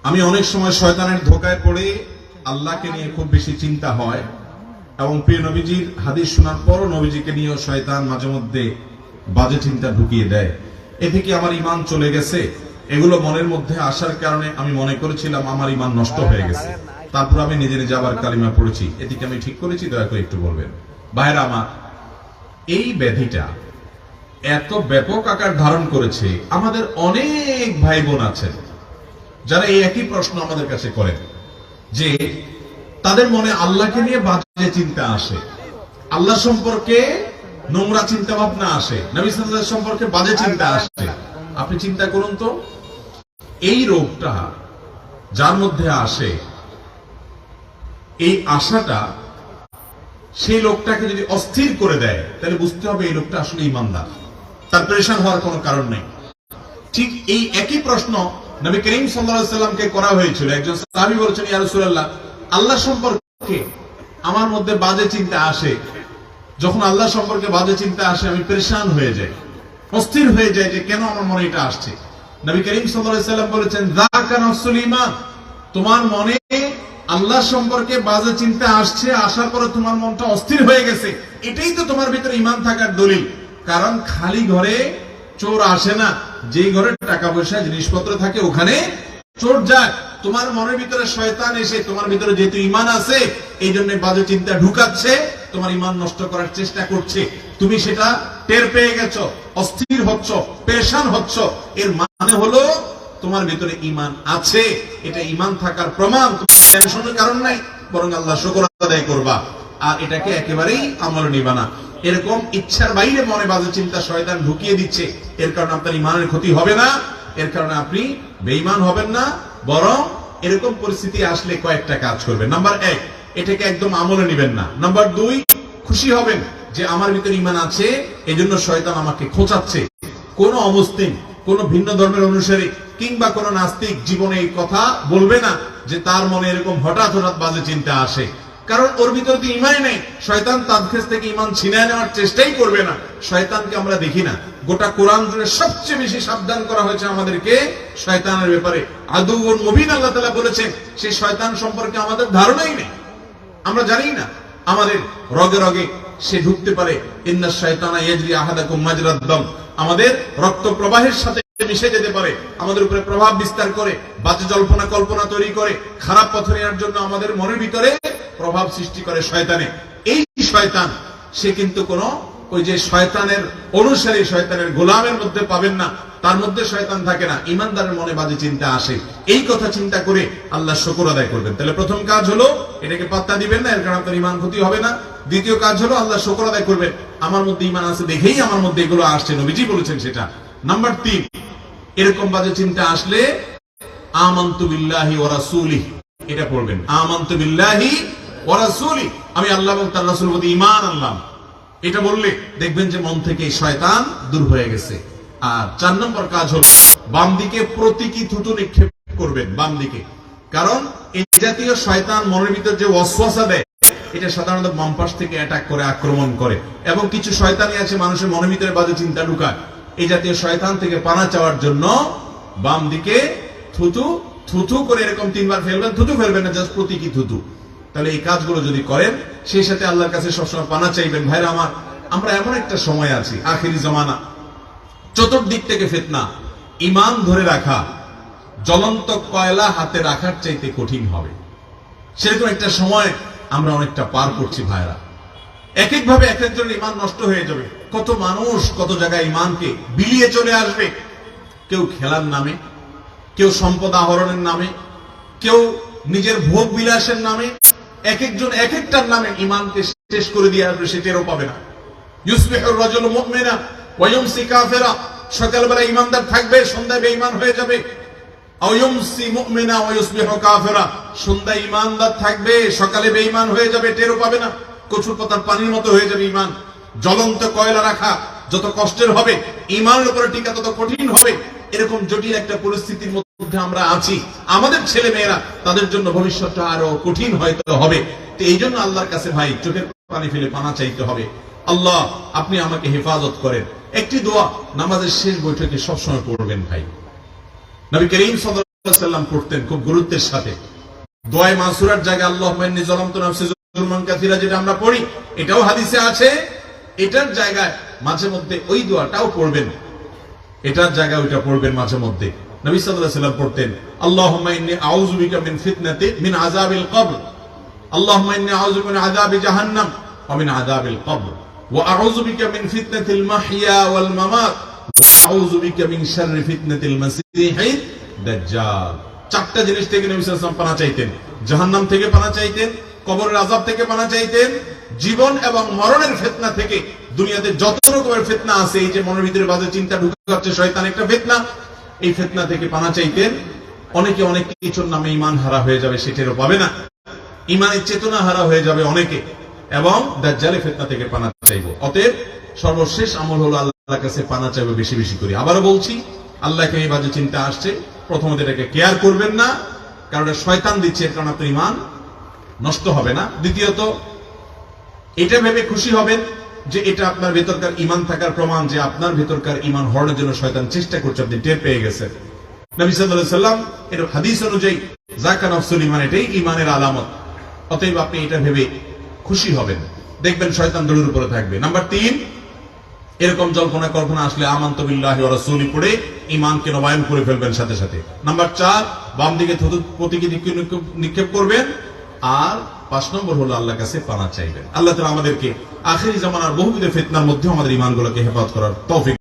আমি অনেক সময় শয়তানের ধোকায় পড়ে আল্লাহকে নিয়ে খুব বেশি চিন্তা হয় এবং প্রিয় নবীজির হাদিস শোনার পরও নবীজিকে নিয়েও শয়তান মাঝে মধ্যে বাজে চিন্তা ঢুকিয়ে দেয়। এতে কি আমার ঈমান চলে গেছে? এগুলো মনের মধ্যে আসার কারণে আমি মনে করেছিলাম আমার ঈমান নষ্ট হয়ে গেছে। তারপর আমি নিজে নিজে আবার কালিমা পড়েছি। এদিকে আমি ঠিক করেছি? দয়া করে একটু বলবেন। ভাইরা আমার, এই ব্যাধিটা এত ব্যাপক আকার ধারণ করেছে, আমাদের অনেক ভাই বোন আছেন যারা এই একই প্রশ্ন আমাদের কাছে করেন যে তাদের মনে আল্লাহকে নিয়ে বাজে চিন্তা আসে, আল্লাহ সম্পর্কে নোংরা চিন্তা ভাবনা আসে, নবী সাল্লাল্লাহু আলাইহি ওয়াসাল্লাম সম্পর্কে বাজে চিন্তা আসে। আপনি চিন্তা করুন তো, এই রোগটা যার মধ্যে আসে, এই আশাটা সেই লোকটাকে যদি অস্থির করে দেয়, তাহলে বুঝতে হবে এই লোকটা আসলে ঈমানদার, তার পেরেশান হওয়ার কোনো কারণ নেই। ঠিক এই একই প্রশ্ন নবী করিম সাল্লাল্লাহু আলাইহি ওয়াসাল্লামকে করা হয়েছিল। একজন সাহাবী বলেছেন, ইয়া রাসূলুল্লাহ, আল্লাহ সম্পর্কে আমার মধ্যে বাজে চিন্তা আসে, যখন আল্লাহ সম্পর্কে বাজে চিন্তা আসে আমি পেরেশান হয়ে যাই, অস্থির হয়ে যাই যে কেন আমার মনে এটা আসছে। নবী করিম সাল্লাল্লাহু আলাইহি ওয়াসাল্লাম বলেছেন, যাকা নাফসুল ঈমান, তোমার মনে আল্লাহ সম্পর্কে বাজে চিন্তা আসছে, আসার পরে তোমার মনটা অস্থির হয়ে গেছে, এটাই তো তোমার ভিতরে ঈমান থাকার দলিল। কারণ খালি ঘরে চোর আসে না, যেই ঘরে টাকা পয়সা জিনিসপত্র থাকে ওখানে চোর যায়। তোমার মনের ভিতরে শয়তান এসে তোমার ভিতরে যেহেতু ঈমান আছে, এই জন্য বাজে চিন্তা ঢুকাচ্ছে, তোমার ঈমান নষ্ট করার চেষ্টা করছে। তুমি সেটা টের পেয়ে গেছো, অস্থির হচ্ছ, পেরেশান হচ্ছ, এর মানে হলো তোমার ভিতরে ঈমান আছে। এটা ঈমান থাকার প্রমাণ। টেনশনের কারণ নাই, বরং আল্লাহ শুকর আদায় করবা, আর এটাকে একেবারেই আমল নিবা না। এরকম ইচ্ছার বাইরে মনে বাজে চিন্তা শয়তান ঢুকিয়ে দিচ্ছে, এর কারণে আপনার ঈমানের ক্ষতি হবে না, এর কারণে আপনি বেঈমান হবেন না, বরং এরকম পরিস্থিতি আসলে কয়েকটা কাজ করবেন। নাম্বার 1, এটাকে একদম আমলে নিবেন না। নাম্বার 2, খুশি হবেন যে আমার ভিতরে ঈমান আছে, এজন্য শয়তান আমাকে খোঁচাচ্ছে। কোন অমুসলিম, কোন ভিন্ন ধর্মের অনুসারী কিংবা কোন নাস্তিক জীবনে এই কথা বলবে না যে তার মনে এরকম হঠাৎ হঠাৎ বাজে চিন্তা আসে, কারণ ওর ভিতরে তো ঈমান নেই। শয়তান তার কাছ থেকে ঈমান ছিনিয়ে নেওয়ার চেষ্টাই করবে না। শয়তানকে আমরা দেখি না, গোটা কোরআন জুড়ে সবচেয়ে বেশি সাবধান করা হয়েছে আমাদেরকে শয়তানের ব্যাপারে। আদুউন মুবিন আল্লাহ তাআলা বলেছেন, সেই শয়তান সম্পর্কে আমাদের ধারণাই নেই, আমরা জানি না। আমাদের রগে রগে সে ঢুকতে পারে। ইন্নাশ শায়তানা ইয়াজরি আহাদাকুম মাজরাদ দাম, আমাদের রক্ত প্রবাহের সাথে মিশে যেতে পারে, আমাদের উপরে প্রভাব বিস্তার করে, বাজে জল্পনা কল্পনা তৈরি করে, খারাপ পথে নেওয়ার জন্য আমাদের মনের ভিতরে প্রভাব সৃষ্টি করে শয়তানে। এই শয়তান সে কিন্তু কোন ওই যে শয়তানের অনুসারী, শয়তানের গোলামের মধ্যে পাবেন না, তার মধ্যে শয়তান থাকে না। ঈমানদারের মনে বাজে চিন্তা আসে, এই কথা চিন্তা করে আল্লাহ শুকর আদায় করবেন। তাহলে প্রথম কাজ হলো এটাকে পাত্তা দিবেন না, এর কারণে আপনার ঈমান ক্ষতি হবে না। দ্বিতীয় কাজ হলো আল্লাহ শুকর আদায় করবেন, আমার মধ্যে ঈমান আছে দেখেই আমার মধ্যে এগুলো আসছে, নবীজি বলেছেন সেটা। নাম্বার 3, এরকম বাজে চিন্তা আসলে আমানতু বিল্লাহি ওয়া রাসূলিহি, এটা পড়বেন, আমানতু বিল্লাহি ওয়া রাসূলিহি, আমি আল্লাহ এবং তার রাসূলের প্রতি ঈমান আনলাম। এটা বললে দেখবেন যে মন থেকে শয়তান দূর হয়ে গেছে। আর 4 নম্বর কাজ হলো বাম দিকে প্রতীকী থুতু নিক্ষেপ করবেন, বাম দিকে। কারণ এই জাতীয় শয়তান মনের ভিতর যে ওয়াসওয়াসা দেয়, এটা সাধারণত বাম পাশ থেকে অ্যাটাক করে, আক্রমণ করে। এবং কিছু শয়তানি আছে মানুষের মনের ভিতরে বাজে চিন্তা ঢুকায়। এই জাতীয় শয়তান থেকে পানা চাওয়ার জন্য বাম দিকে থুতু থুতু করে এরকম 3 বার ফেলবেন, থুতু ফেলবেন না, জাস্ট প্রতীকী থুতু। তাহলে এই কাজগুলো যদি করেন, সেই সাথে আল্লাহর কাছে সবসময় পানা চাইবেন। ভাইরা আমার, আমরা এমন একটা সময় আছি, আখিরি জমানা, চতুর্দিক থেকে ফিতনা, ঈমান ধরে রাখা জ্বলন্ত কয়লা হাতে রাখার চাইতে কঠিন হবে। সেরকম একটা সময় আমরা অনেকটা পার করছি ভাইরা। এক একভাবে এক একজনের ঈমান নষ্ট হয়ে যাবে। কত মানুষ কত জায়গায় ঈমানকে বিলিয়ে চলে আসবে, কেউ খেলার নামে, কেউ সম্পদ আহরণের নামে, কেউ নিজের ভোগ বিলাসের নামে, এক একজন এক একটার নামে ঈমানকে শেষ করে দিয়ে আসবে, সে টেরও পাবে না। ইউসবিহুর রাজুলু মুমিনা ওয়া ইউমসি কাফিরা, সকালবেলা ঈমানদার থাকবে, সন্ধ্যায় বেঈমান হয়ে যাবে। আও ইউমসি মুমিনা ওয়া ইউসবিহু কাফিরা, সন্ধ্যায় ঈমানদার থাকবে, সকালে বেঈমান হয়ে যাবে, টেরও পাবে না। কচুর পাতার পানির মতো হয়ে যাবে ঈমান। জ্বলন্ত কয়লা রাখা যত কষ্টের হবে, ঈমানের উপরে টিকা তত কঠিন হবে। এরকম জটিল একটা পরিস্থিতির মধ্যে আমরা আছি। আমাদের ছেলে মেয়েরা, তাদের জন্য ভবিষ্যৎটা আরো কঠিন হয়তো হবে। তো এই জন্য আল্লাহর কাছে ভাই চোখের পানি ফেলে পানা চাইতে হবে, আল্লাহ আপনি আমাকে হেফাজত করেন। একটি দোয়া নামাজের শেষ বৈঠকে সবসময় পড়বেন ভাই। নবী করিম সাল্লাল্লাহু সাল্লাম পড়তেন খুব গুরুত্বের সাথে। দোয়ায়ে মাসুরার জায়গায় আল্লাহুম্মা ইন্নী যালামতু নাফসি যুলমান কাসীরা যেটা আমরা পড়ি, এটাও হাদিসে আছে। এটার জায়গায় মাঝে মধ্যে ওই দোয়াটাও পড়বেন, এটার জায়গায় ওইটা পড়বেন মাঝে মধ্যে। নবী সাল্লাল্লাহু আলাইহি ওয়াসাল্লাম পড়তেন আল্লাহুম্মা ইন্নী আউযু বিকা মিন আযাবিল কবর, আল্লাহুম্মা ইন্নী আউযু বিকা মিন আযাবি জাহান্নাম ওয়া মিন আযাবিল কবর ওয়া আউযু বিকা মিন ফিতনাতিল মাহইয়া ওয়াল মামাত ওয়া আউযু বিকা মিন শাররি ফিতনাতিল মাসীহিদ দাজ্জাল। চারটা জিনিস থেকে নবী সাল্লাল্লাহু আলাইহি ওয়াসাল্লাম পানা চাইতেন। জাহান্নাম থেকে পানা চাইতেন, কবরের আযাব থেকে পানা চাইতেন, জীবন এবং মরণের ফিতনা থেকে। দুনিয়াতে যত রকমের ফিতনা আছে, এই যে মনের ভিতরে বাজে চিন্তা ঢুকাচ্ছে শয়তান একটা ফিতনা, এই ফিতনা থেকে পানা চাইতেন। অনেকে অনেক কিছুর নামে ঈমান হারা হয়ে যাবে, সেটারও পাবে না। ঈমানের চেতনা হারা হয়ে যাবে অনেকে, এবং দাজ্জালের ফিতনা থেকে পানা চাইবো। অতএব সর্বশেষ আমল হলো আল্লাহর কাছে পানা চাইবো বেশি বেশি করে। আবারও বলছি, আল্লাহকে এই বাজে চিন্তা আসছে, প্রথমত এটাকে কেয়ার করবেন না, কারণ এটা শয়তান দিচ্ছে, এর কারণে আপনার ঈমান নষ্ট হবে না। দ্বিতীয়ত, এটা ভেবে খুশি হবেন যে এটা আপনার ভেতরকার ঈমান থাকার প্রমাণ, যে আপনার ভেতরকার ঈমান হওয়ার জন্য শয়তান চেষ্টা করছে, আপনি টের পেয়ে গেছেন। নবী সাল্লাল্লাহু আলাইহি ওয়াসাল্লাম এর হাদিস অনুযায়ী যাকা নফসুল ঈমান, এটাই ঈমানের আলামত। অতএব আপনি এটা ভেবে খুশি হবেন, দেখবেন শয়তান দৌড়ের উপরে থাকবে। নাম্বার 3, এরকম জল্পনা কল্পনা আসলে আমানতু বিল্লাহি ওয়া রাসূলি পড়ে ঈমানকে নবায়ন করে ফেলবেন সাথে সাথে। নাম্বার 4, বাম দিকে প্রতীকী নিক্ষেপ করবেন। আর 5 নম্বর হলো আল্লাহর কাছে পানা চাইবেন। আল্লাহ তাআলা আমাদেরকে আখিরি জামানার বহুবিধ ফিতনার মধ্যে আমাদের ঈমানগুলোকে হেফাজত করার তৌফিক